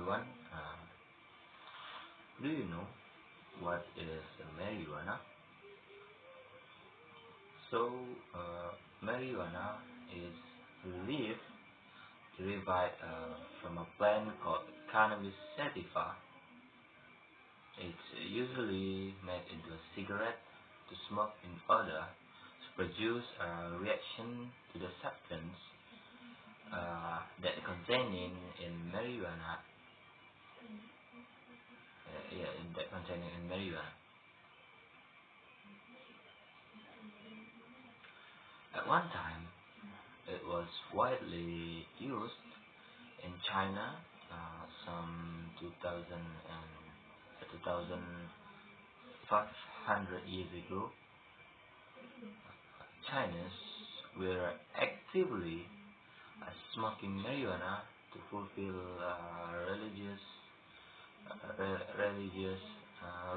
everyone. Do you know what is marijuana? So, marijuana is a leaf derived from a plant called cannabis sativa. It's usually made into a cigarette to smoke in order to produce a reaction to the substance that containing in marijuana. That containing in marijuana. At one time, it was widely used in China, some 2,500 years ago. Chinese were actively smoking marijuana to fulfill religious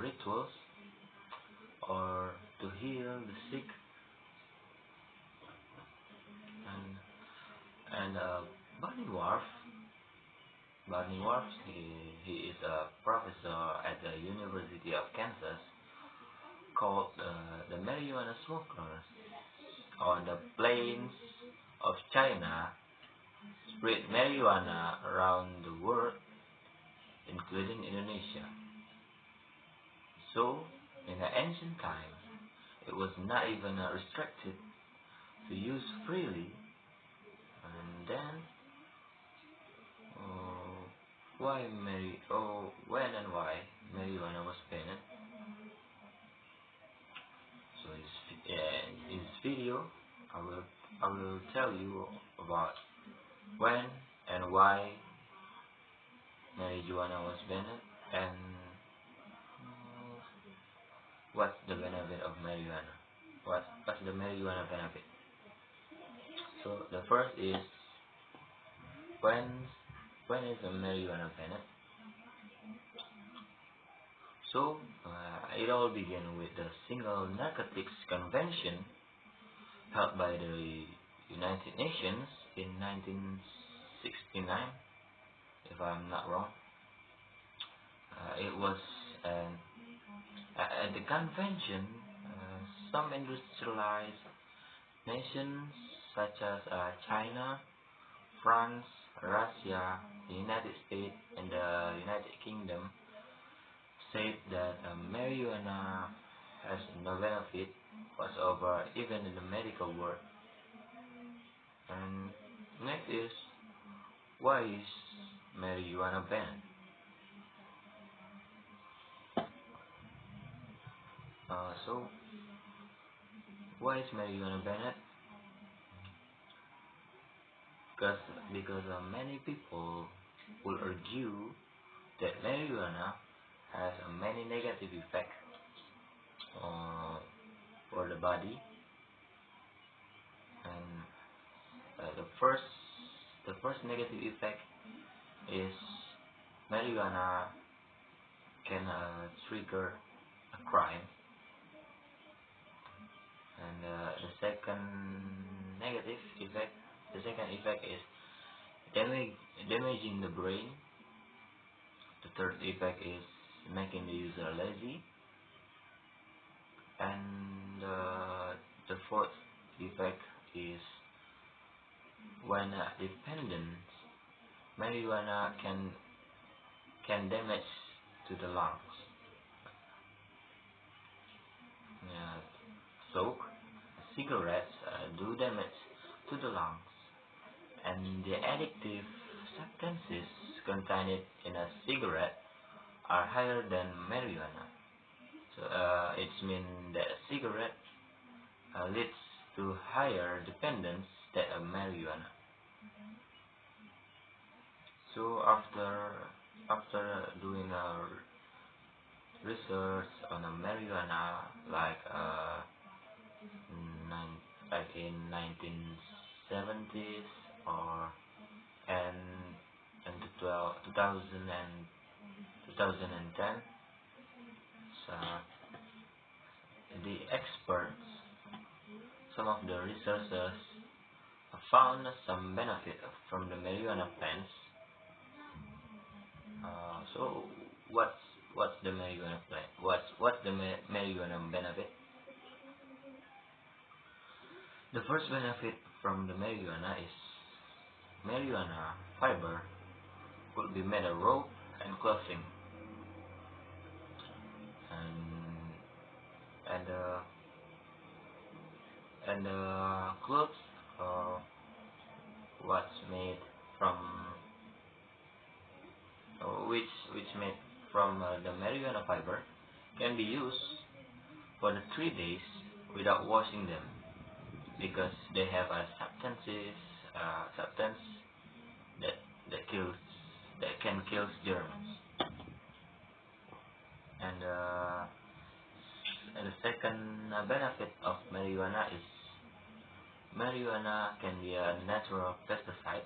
rituals or to heal the sick. And Barney Wharf, he is a professor at the University of Kansas, called the marijuana smokers on the plains of China spread marijuana around the world, including Indonesia. So, in the ancient times, it was not even restricted to use freely. And then, when and why marijuana was banned? So in this video, I will tell you about when and why marijuana was banned and what's the benefit of marijuana. What's the marijuana benefit? So the first is when is the marijuana banned? So it all began with the Single Narcotics Convention held by the United Nations in 1969, if I'm not wrong. It was at the convention, some industrialized nations such as China, France, Russia, the United States, and the United Kingdom said that marijuana has no benefit whatsoever, even in the medical world. And next is, why is marijuana banned? So, why is marijuana banned? Because many people will argue that marijuana has many negative effects for the body, and the first negative effect is marijuana can trigger a crime, and the second effect is damaging the brain. The third effect is making the user lazy, and the fourth effect is when dependent, marijuana can damage to the lungs. So cigarettes do damage to the lungs, and the addictive substances contained in a cigarette are higher than marijuana. So it means that a cigarette leads to higher dependence than a marijuana. So after doing a research on a marijuana, like in 1970s or and 2010, so the experts, some of the researchers found some benefit from the marijuana plants. what's what's the marijuana plant? What's the marijuana benefit? The first benefit from the marijuana is marijuana fiber could be made a rope and clothing, and and uh, and clothes uh, what's made from which made from the marijuana fiber can be used for the 3 days without washing them because they have a substance that that kills that can kill germs. And uh, and the second benefit of marijuana is marijuana can be a natural pesticide.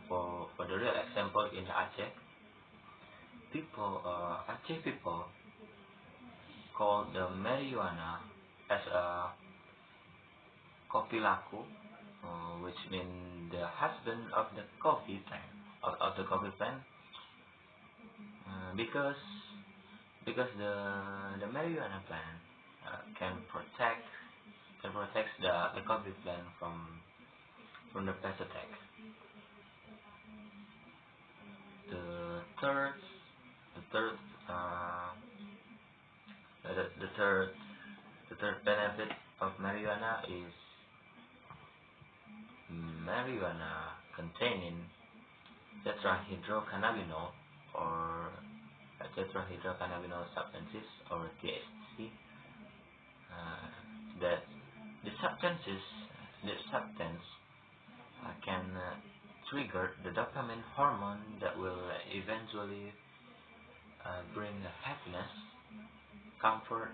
For the real example, in Aceh, Aceh people call the marijuana as a kopi laku, which means the husband of the coffee plant, of the coffee plant, because the marijuana plant can protect the coffee plant from the pest attack. The third the third uh, the third the third benefit of marijuana is marijuana containing tetrahydrocannabinol or tetrahydrocannabinol substances or THC. Uh, that the substances the substance can trigger the dopamine hormone that will eventually bring happiness, comfort,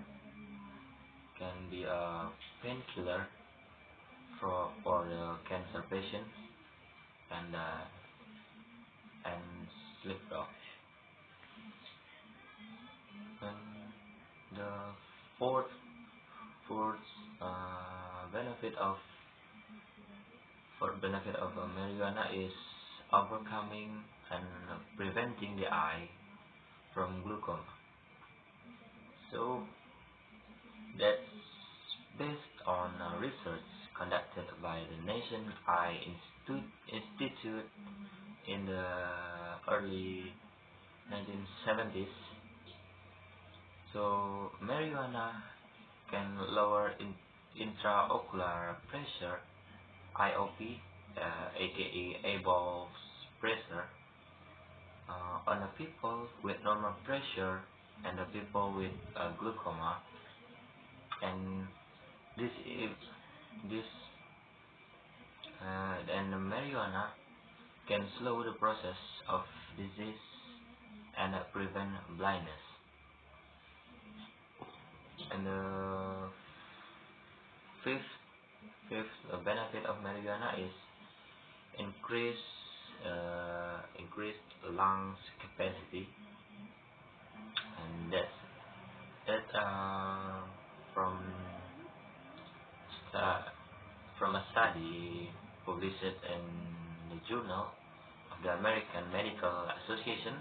can be a painkiller for the cancer patients and sleep dogs. And the fourth fourth benefit of marijuana is overcoming and preventing the eye from glaucoma. So that's based on research conducted by the Nation Eye Institute in the early 1970s. So marijuana can lower intraocular pressure, IOP, aka eyeballs pressure, on the people with normal pressure and the people with glaucoma, and this is this and the marijuana can slow the process of disease and prevent blindness. And the fifth benefit of marijuana is increased lungs capacity, and that from from a study published in the Journal of the American Medical Association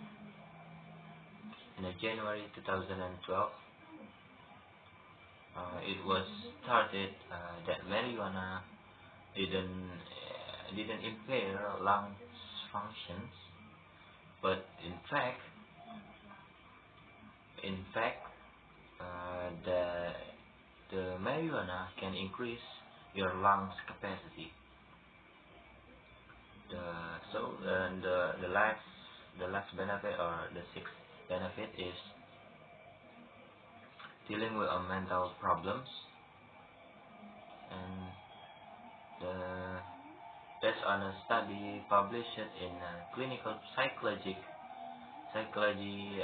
in January 2012. It was started that marijuana didn't impair lung functions, but in fact, the marijuana can increase your lungs capacity. The last benefit, or the sixth benefit, is dealing with mental problems, and based on a study published in clinical psychology,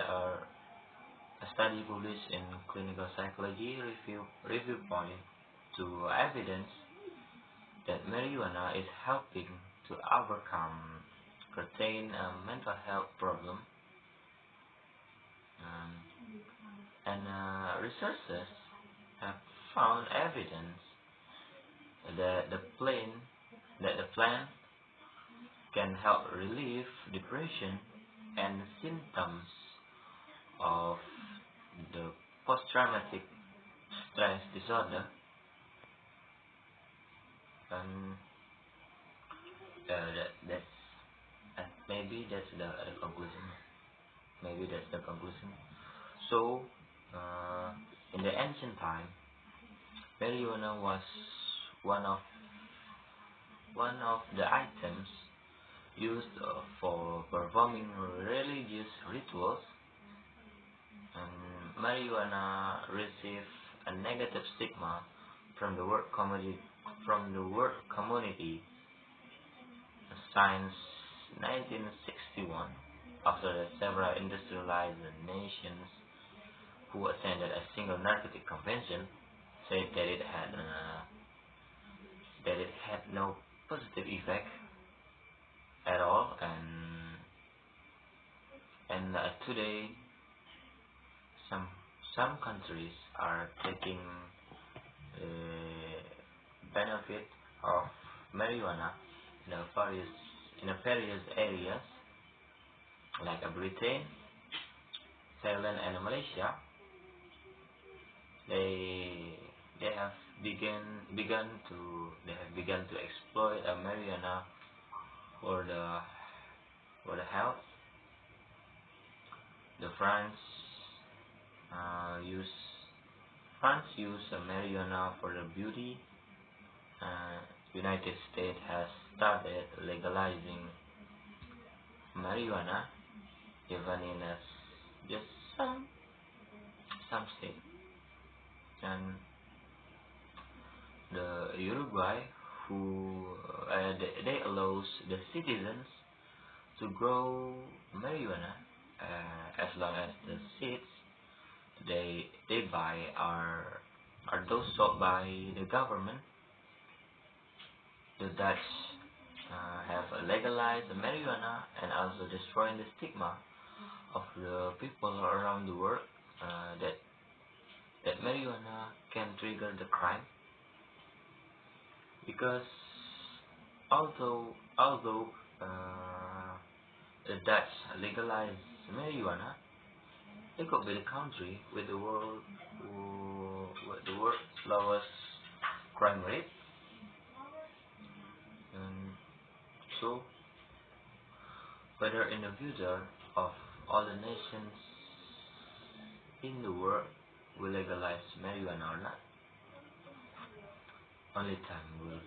or a study published in clinical psychology review point to evidence that marijuana is helping to overcome certain mental health problem, and researchers have found evidence that the plant can help relieve depression and symptoms of the post-traumatic stress disorder, and maybe that's the conclusion. Maybe that's the conclusion. So, in the ancient time, marijuana was one of the items used for performing religious rituals, and marijuana received a negative stigma from the work community since 1961, after the several industrialized nations who attended a single narcotic convention said that it had no positive effect at all, and today some countries are taking benefit of marijuana in a various areas like Britain, Thailand, and Malaysia. They have begun to exploit marijuana for the health. The use marijuana for the beauty. United States has started legalizing marijuana even in just some states, and the Uruguay who they allows the citizens to grow marijuana as long as the seeds they buy are those sold by the government. The Dutch have legalized marijuana and also destroying the stigma of the people around the world that marijuana can trigger the crime, because although the Dutch legalized marijuana, they could be the country with the world's lowest crime rate. And so, whether in the future of all the nations in the world will legalize marijuana or not, only time will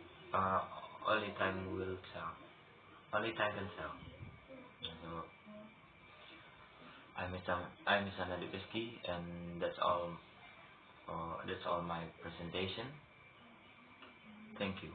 tell. Only time can tell. So, I'm Ihsan Adib Rizqi, and that's all. That's all my presentation. Thank you.